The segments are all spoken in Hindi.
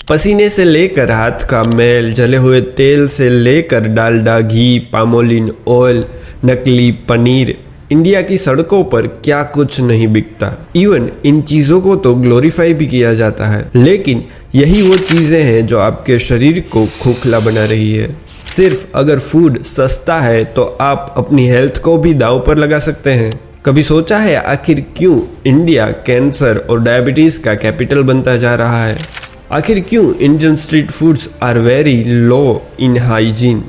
पसीने से लेकर हाथ का मैल, जले हुए तेल से लेकर डालडा, घी, पामोलिन ऑयल, नकली पनीर, इंडिया की सड़कों पर क्या कुछ नहीं बिकता। इवन इन चीज़ों को तो ग्लोरीफाई भी किया जाता है, लेकिन यही वो चीज़ें हैं जो आपके शरीर को खोखला बना रही है। सिर्फ अगर फूड सस्ता है तो आप अपनी हेल्थ को भी दांव पर लगा सकते हैं। कभी सोचा है आखिर क्यों इंडिया कैंसर और डायबिटीज़ का कैपिटल बनता जा रहा है? आखिर क्यों Indian street foods are very low in hygiene?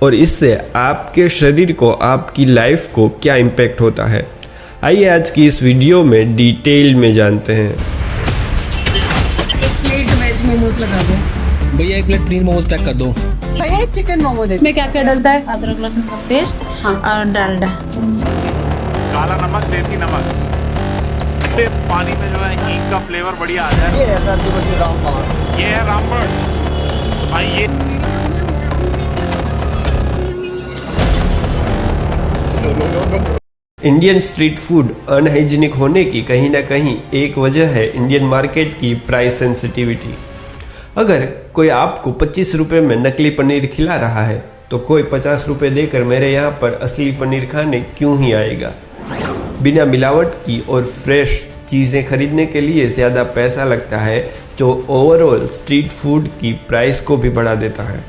और इससे आपके शरीर को, आपकी लाइफ को क्या इम्पैक्ट होता है? आइए आज की इस वीडियो में डिटेल में जानते हैं। एक प्लेट वेज मोमोज लगा दो भैया, एक प्लेट ग्रीन मोमोज पैक कर दो भैया। एक चिकन मोमोज है, इसमें क्या क्या डलता है? अदरक लहसुन का पेस्ट और डालडा, काला नमक, देसी नमक। पानी में जो है हींग का फ्लेवर बढ़िया आ जाए। ये है रामबर्ड भाई। ये इंडियन स्ट्रीट फूड अनहाइजीनिक होने की कहीं ना कहीं एक वजह है इंडियन मार्केट की प्राइस सेंसिटिविटी। अगर कोई आपको 25 रुपये में नकली पनीर खिला रहा है तो कोई 50 रुपये देकर मेरे यहाँ पर असली पनीर खाने क्यों ही आएगा? बिना मिलावट की और फ्रेश चीज़ें खरीदने के लिए ज़्यादा पैसा लगता है, जो ओवरऑल स्ट्रीट फूड की प्राइस को भी बढ़ा देता है।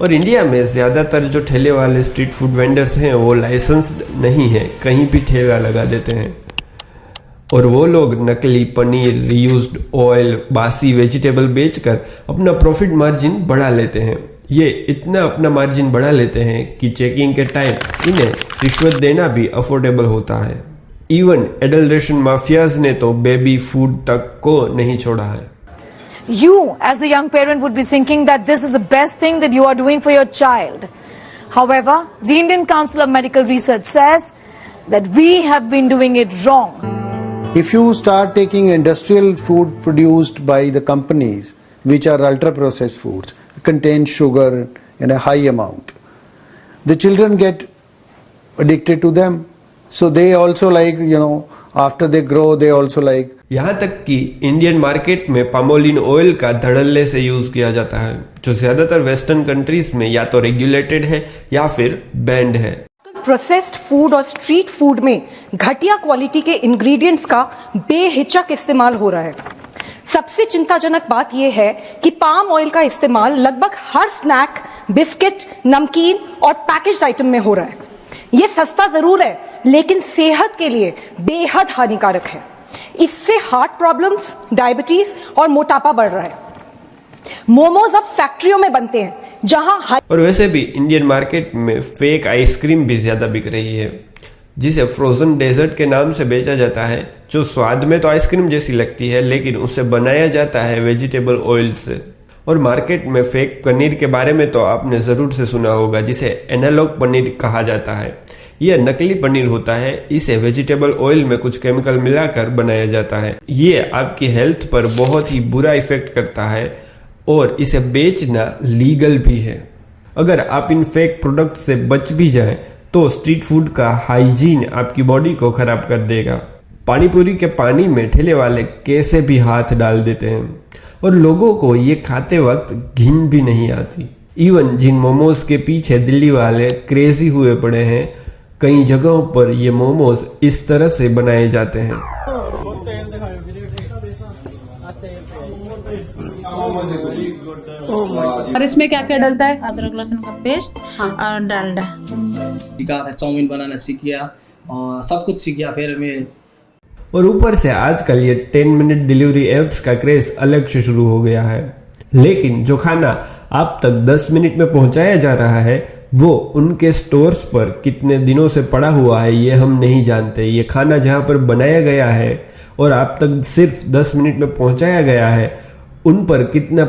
और इंडिया में ज़्यादातर जो ठेले वाले स्ट्रीट फूड वेंडर्स हैं वो लाइसेंस्ड नहीं हैं, कहीं भी ठेला लगा देते हैं। और वो लोग नकली पनीर, रीयूज्ड ऑयल, बासी वेजिटेबल बेचकर अपना प्रॉफिट मार्जिन बढ़ा लेते हैं। ये इतना अपना मार्जिन बढ़ा लेते हैं कि चेकिंग के टाइम इन्हें रिश्वत देना भी अफोर्डेबल होता है। इवन एडल्ट्रेशन माफियाज ने तो बेबी फूड तक को नहीं छोड़ा है। You, as a young parent, would be thinking that this is the best thing that you are doing for your child. However, the Indian Council of Medical Research says that we have been doing it wrong. If you start taking industrial food produced by the companies, which are ultra-processed foods, contain sugar in a high amount, the children get addicted to them. So they also like, after they grow, they also like. यहाँ तक कि इंडियन मार्केट में पामोलिन ऑयल का धड़ल्ले से यूज किया जाता है, जो ज्यादातर वेस्टर्न कंट्रीज में या तो रेगुलेटेड है या फिर बैंड है। प्रोसेस्ड फूड और स्ट्रीट फूड में घटिया क्वालिटी के इंग्रेडिएंट्स का बेहिचक इस्तेमाल हो रहा है। सबसे चिंताजनक बात यह है कि पाम ऑयल का इस्तेमाल लगभग हर स्नैक, बिस्किट, नमकीन और पैकेज्ड आइटम में हो रहा है। यह सस्ता जरूर है, लेकिन सेहत के लिए बेहद हानिकारक है। इससे हार्ट प्रॉब्लम्स, डायबिटीज और मोटापा बढ़ रहा है। मोमोज अब फैक्ट्रियों में बनते हैं, जहां और वैसे भी इंडियन मार्केट में फेक आइसक्रीम भी ज्यादा बिक रही है, जिसे फ्रोजन डेजर्ट के नाम से बेचा जाता है, जो स्वाद में तो आइसक्रीम जैसी लगती है, लेकिन उसे बनाया जाता है वेजिटेबल ऑयल से। और मार्केट में फेक पनीर के बारे में तो आपने ज़रूर से सुना होगा, जिसे एनालॉग पनीर कहा जाता है। यह नकली पनीर होता है, इसे वेजिटेबल ऑयल में कुछ केमिकल मिलाकर बनाया जाता है। ये आपकी हेल्थ पर बहुत ही बुरा इफेक्ट करता है और इसे बेचना लीगल भी है। अगर आप इन फेक प्रोडक्ट से बच भी जाएं तो स्ट्रीट फूड का हाइजीन आपकी बॉडी को खराब कर देगा। पानीपुरी के पानी में ठेले वाले कैसे भी हाथ डाल देते हैं और लोगों को ये खाते वक्त घिन भी नहीं आती। इवन जिन मोमोज के पीछे दिल्ली वाले क्रेजी हुए पड़े हैं, कई जगहों पर ये मोमोज इस तरह से बनाए जाते हैं। और इसमें क्या क्या डलता है? अदरक लहसुन का पेस्ट और डालडा। सीखा, चाउमीन बनाना सीख गया और सब कुछ सीख गया फिर मैं। और ऊपर से आजकल ये 10 मिनट डिलीवरी एप्स का क्रेज अलग से शुरू हो गया है। लेकिन जो खाना आप तक 10 मिनट में पहुंचाया जा रहा है, वो उनके स्टोर्स पर कितने दिनों से पड़ा हुआ है ये हम नहीं जानते। ये खाना जहां पर बनाया गया है और आप तक सिर्फ 10 मिनट में पहुंचाया गया है, उन पर कितना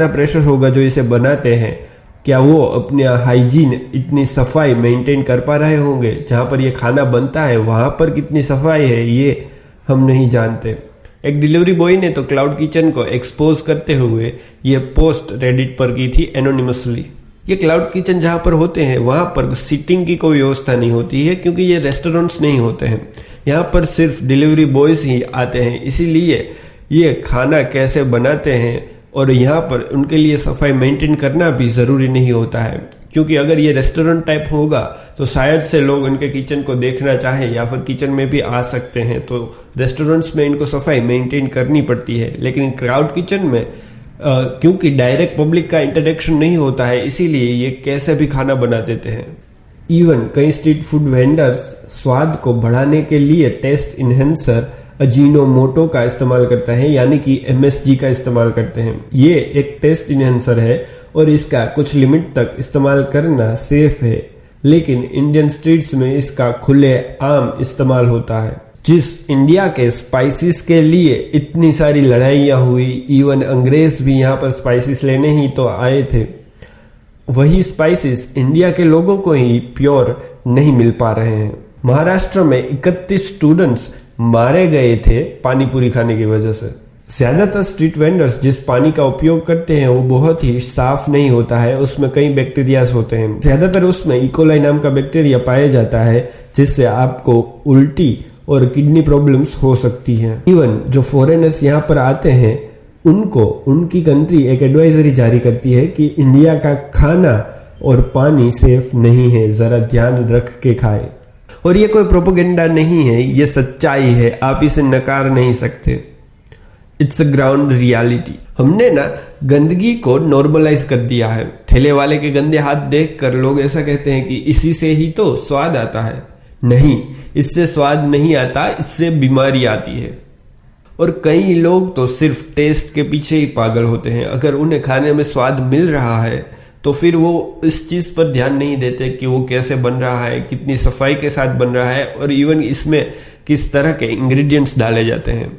प्रेशर होगा जो इसे बनाते हैं। क्या वो अपने हाइजीन, इतनी सफाई मेंटेन कर पा रहे होंगे? जहाँ पर ये खाना बनता है वहाँ पर कितनी सफाई है ये हम नहीं जानते। एक डिलीवरी बॉय ने तो क्लाउड किचन को एक्सपोज करते हुए ये पोस्ट रेडिट पर की थी एनोनिमसली। ये क्लाउड किचन जहाँ पर होते हैं वहाँ पर सीटिंग की कोई व्यवस्था नहीं होती है, क्योंकि ये रेस्टोरेंट्स नहीं होते हैं। यहाँ पर सिर्फ डिलीवरी बॉयज़ ही आते हैं, इसीलिए ये खाना कैसे बनाते हैं और यहाँ पर उनके लिए सफाई मेंटेन करना भी ज़रूरी नहीं होता है, क्योंकि अगर ये रेस्टोरेंट टाइप होगा तो शायद से लोग उनके किचन को देखना चाहें या फिर किचन में भी आ सकते हैं, तो रेस्टोरेंट्स में इनको सफाई मेंटेन करनी पड़ती है। लेकिन क्राउड किचन में क्योंकि डायरेक्ट पब्लिक का इंटरेक्शन नहीं होता है, इसीलिए ये कैसे भी खाना बना देते हैं। इवन कई स्ट्रीट फूड वेंडर्स स्वाद को बढ़ाने के लिए टेस्ट इन्हेंसर अजीनोमोटो का इस्तेमाल करते हैं, यानी कि MSG का इस्तेमाल करते हैं। ये एक टेस्ट इन्हेंसर है और इसका कुछ लिमिट तक इस्तेमाल करना सेफ है, लेकिन इंडियन स्ट्रीट्स में इसका खुले आम इस्तेमाल होता है। जिस इंडिया के स्पाइसेस के लिए इतनी सारी लड़ाइयाँ हुई, इवन अंग्रेज भी यहाँ पर स्पाइसेस लेने ही तो आए थे, वही स्पाइसेस इंडिया के लोगों को ही प्योर नहीं मिल पा रहे हैं। महाराष्ट्र में 31 स्टूडेंट्स मारे गए थे पानी पूरी खाने की वजह से। ज्यादातर स्ट्रीट वेंडर्स जिस पानी का उपयोग करते हैं वो बहुत ही साफ नहीं होता है, उसमें कई बैक्टीरियाज होते हैं। ज्यादातर उसमें इकोलाई नाम का बैक्टीरिया पाया जाता है, जिससे आपको उल्टी और किडनी प्रॉब्लम्स हो सकती हैं। इवन जो फॉरेनर्स यहाँ पर आते हैं उनको उनकी कंट्री एक एडवाइजरी जारी करती है कि इंडिया का खाना और पानी सेफ नहीं है, जरा ध्यान रख के खाए। और ये कोई प्रोपेगेंडा नहीं है, ये सच्चाई है, आप इसे नकार नहीं सकते। It's a ground reality. हमने ना गंदगी को नॉर्मलाइज कर दिया है। ठेले वाले के गंदे हाथ देखकर लोग ऐसा कहते हैं कि इसी से ही तो स्वाद आता है। नहीं, इससे स्वाद नहीं आता, इससे बीमारी आती है। और कई लोग तो सिर्फ टेस्ट के पीछे ही पागल होते हैं। अगर उन्हें खाने में स्वाद मिल रहा है तो फिर वो इस चीज़ पर ध्यान नहीं देते कि वो कैसे बन रहा है, कितनी सफाई के साथ बन रहा है और इवन इसमें किस तरह के इंग्रेडिएंट्स डाले जाते हैं।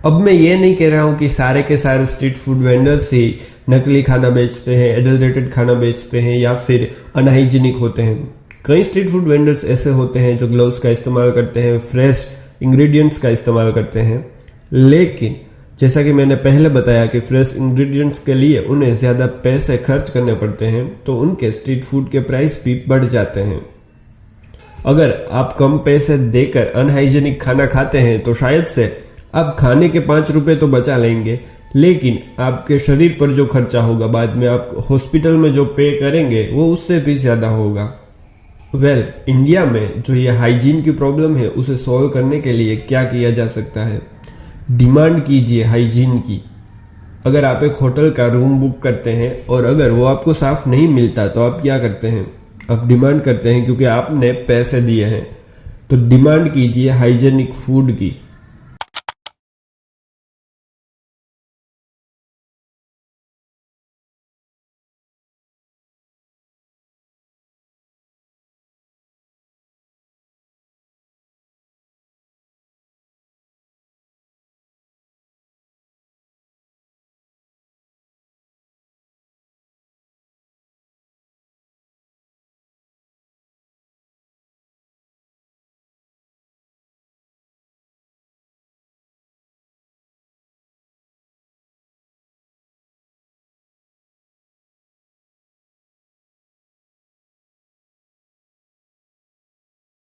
अब मैं ये नहीं कह रहा हूँ कि सारे के सारे स्ट्रीट फूड वेंडर्स ही नकली खाना बेचते हैं, एडल्ट्रेटेड खाना बेचते हैं या फिर अनहाइजीनिक होते हैं। कई स्ट्रीट फूड वेंडर्स ऐसे होते हैं जो ग्लव्स का इस्तेमाल करते हैं, फ्रेश इंग्रेडिएंट्स का इस्तेमाल करते हैं, लेकिन जैसा कि मैंने पहले बताया कि फ्रेश इंग्रेडिएंट्स के लिए उन्हें ज़्यादा पैसे खर्च करने पड़ते हैं, तो उनके स्ट्रीट फूड के प्राइस भी बढ़ जाते हैं। अगर आप कम पैसे देकर अनहाइजीनिक खाना खाते हैं तो शायद से आप खाने के 5 रुपए तो बचा लेंगे, लेकिन आपके शरीर पर जो खर्चा होगा, बाद में आप हॉस्पिटल में जो पे करेंगे वो उससे भी ज़्यादा होगा। इंडिया में जो ये हाइजीन की प्रॉब्लम है उसे सॉल्व करने के लिए क्या किया जा सकता है? डिमांड कीजिए हाइजीन की। अगर आप एक होटल का रूम बुक करते हैं और अगर वो आपको साफ नहीं मिलता तो आप क्या करते हैं? आप डिमांड करते हैं, क्योंकि आपने पैसे दिए हैं। तो डिमांड कीजिए हाइजीनिक फूड की।